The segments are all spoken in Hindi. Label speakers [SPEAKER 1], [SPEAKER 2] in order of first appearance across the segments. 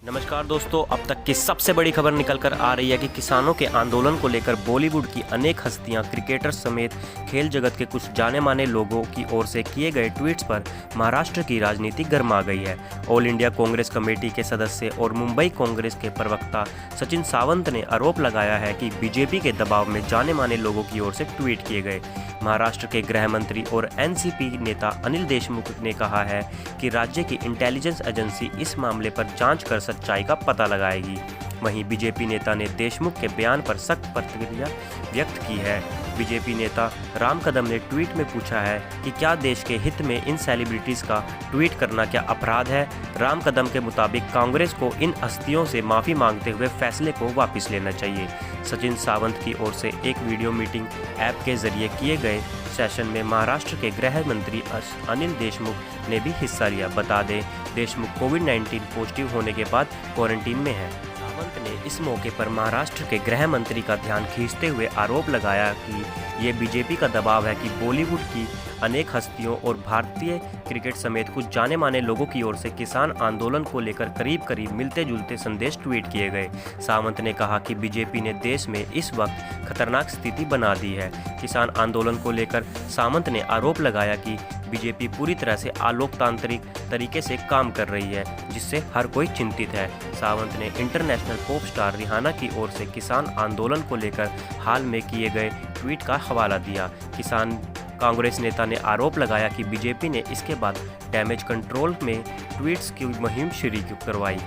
[SPEAKER 1] नमस्कार दोस्तों, अब तक की सबसे बड़ी खबर निकल कर आ रही है कि किसानों के आंदोलन को लेकर बॉलीवुड की अनेक हस्तियां, क्रिकेटर्स समेत खेल जगत के कुछ जाने माने लोगों की ओर से किए गए ट्वीट्स पर महाराष्ट्र की राजनीति गर्मा गई है। ऑल इंडिया कांग्रेस कमेटी के सदस्य और मुंबई कांग्रेस के प्रवक्ता सचिन सावंत ने आरोप लगाया है कि बीजेपी के दबाव में जाने माने लोगों की ओर से ट्वीट किए गए। महाराष्ट्र के गृह मंत्री और एनसीपी नेता अनिल देशमुख ने कहा है कि राज्य की इंटेलिजेंस एजेंसी इस मामले पर जांच कर सच्चाई का पता लगाएगी। वहीं बीजेपी नेता ने देशमुख के बयान पर सख्त प्रतिक्रिया व्यक्त की है। बीजेपी नेता राम कदम ने ट्वीट में पूछा है कि क्या देश के हित में इन सेलिब्रिटीज का ट्वीट करना क्या अपराध है। राम कदम के मुताबिक कांग्रेस को इन हस्तियों से माफ़ी मांगते हुए फैसले को वापस लेना चाहिए। सचिन सावंत की ओर से एक वीडियो मीटिंग ऐप के जरिए किए गए सेशन में महाराष्ट्र के गृह मंत्री अनिल देशमुख ने भी हिस्सा लिया। बता दें, देशमुख कोविड-19 पॉजिटिव होने के बाद क्वारंटीन में है। सावंत ने इस मौके पर महाराष्ट्र के गृह मंत्री का ध्यान खींचते हुए आरोप लगाया कि ये बीजेपी का दबाव है कि बॉलीवुड की अनेक हस्तियों और भारतीय क्रिकेट समेत कुछ जाने माने लोगों की ओर से किसान आंदोलन को लेकर करीब करीब मिलते जुलते संदेश ट्वीट किए गए। सावंत ने कहा कि बीजेपी ने देश में इस वक्त खतरनाक स्थिति बना दी है। किसान आंदोलन को लेकर सावंत ने आरोप लगाया कि बीजेपी पूरी तरह से अलोकतांत्रिक तरीके से काम कर रही है, जिससे हर कोई चिंतित है। सावंत ने इंटरनेशनल पॉप स्टार रिहाना की ओर से किसान आंदोलन को लेकर हाल में किए गए ट्वीट का हवाला दिया। किसान कांग्रेस नेता ने आरोप लगाया कि बीजेपी ने इसके बाद डैमेज कंट्रोल में ट्वीट्स की मुहिम शुरू करवाई,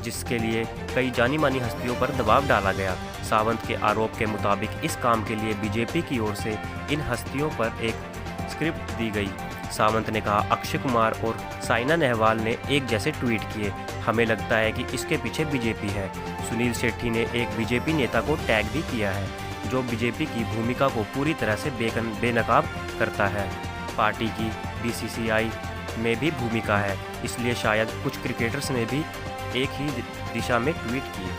[SPEAKER 1] जिसके लिए कई जानी मानी हस्तियों पर दबाव डाला गया। सावंत के आरोप के मुताबिक इस काम के लिए बीजेपी की ओर से इन हस्तियों पर एक स्क्रिप्ट दी गई। सावंत ने कहा, अक्षय कुमार और साइना नेहवाल ने एक जैसे ट्वीट किए। हमें लगता है कि इसके पीछे बीजेपी है। सुनील शेट्टी ने एक बीजेपी नेता को टैग भी किया है, जो बीजेपी की भूमिका को पूरी तरह से बेनकाब करता है। पार्टी की बीसीसीआई में भी भूमिका है, इसलिए शायद कुछ क्रिकेटर्स ने भी एक ही दिशा में ट्वीट किए।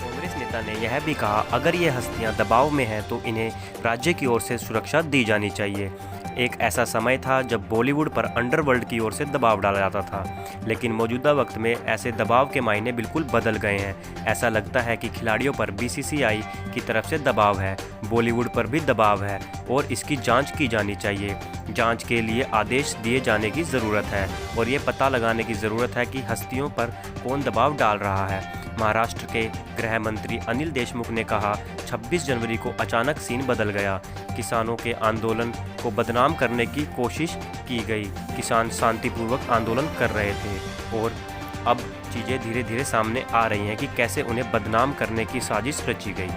[SPEAKER 1] कांग्रेस नेता ने यह भी कहा, अगर ये हस्तियां दबाव में हैं तो इन्हें राज्य की ओर से सुरक्षा दी जानी चाहिए। एक ऐसा समय था जब बॉलीवुड पर अंडरवर्ल्ड की ओर से दबाव डाला जाता था, लेकिन मौजूदा वक्त में ऐसे दबाव के मायने बिल्कुल बदल गए हैं। ऐसा लगता है कि खिलाड़ियों पर बीसीसीआई की तरफ से दबाव है, बॉलीवुड पर भी दबाव है और इसकी जांच की जानी चाहिए। जांच के लिए आदेश दिए जाने की ज़रूरत है और ये पता लगाने की ज़रूरत है कि हस्तियों पर कौन दबाव डाल रहा है। महाराष्ट्र के गृह मंत्री अनिल देशमुख ने कहा, 26 जनवरी को अचानक सीन बदल गया। किसानों के आंदोलन को बदनाम करने की कोशिश की गई। किसान शांतिपूर्वक आंदोलन कर रहे थे और अब चीज़ें धीरे धीरे सामने आ रही हैं कि कैसे उन्हें बदनाम करने की साजिश रची गई।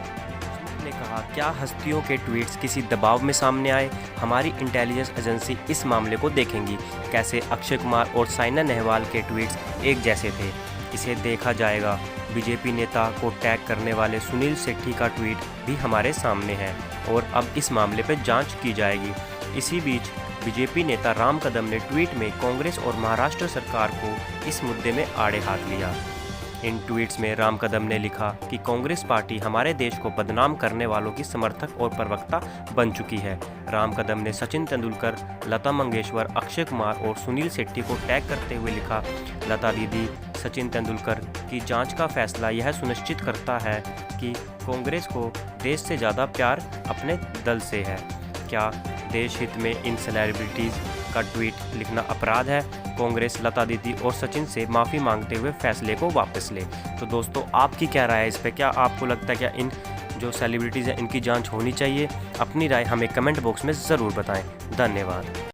[SPEAKER 1] ने कहा, क्या हस्तियों के ट्वीट्स किसी दबाव में सामने आए? हमारी इंटेलिजेंस एजेंसी इस मामले को देखेंगी। कैसे अक्षय कुमार और साइना नेहवाल के ट्वीट्स एक जैसे थे, इसे देखा जाएगा। बीजेपी नेता को टैग करने वाले सुनील शेट्टी का ट्वीट भी हमारे सामने है और अब इस मामले पर जांच की जाएगी। इसी बीच बीजेपी नेता राम कदम ने ट्वीट में कांग्रेस और महाराष्ट्र सरकार को इस मुद्दे में आड़े हाथ लिया। इन ट्वीट्स में राम कदम ने लिखा कि कांग्रेस पार्टी हमारे देश को बदनाम करने वालों की समर्थक और प्रवक्ता बन चुकी है। राम कदम ने सचिन तेंदुलकर, लता मंगेशकर, अक्षय कुमार और सुनील शेट्टी को टैग करते हुए लिखा, लता दीदी, सचिन तेंदुलकर की जांच का फैसला यह सुनिश्चित करता है कि कांग्रेस को देश से ज़्यादा प्यार अपने दल से है। क्या देश हित में इन सेलिब्रिटीज़ का ट्वीट लिखना अपराध है? कांग्रेस लता दीदी और सचिन से माफ़ी मांगते हुए फैसले को वापस ले। तो दोस्तों, आपकी क्या राय है इस पर? क्या आपको लगता है क्या इन जो सेलिब्रिटीज़ हैं इनकी जांच होनी चाहिए? अपनी राय हमें कमेंट बॉक्स में ज़रूर बताएं। धन्यवाद।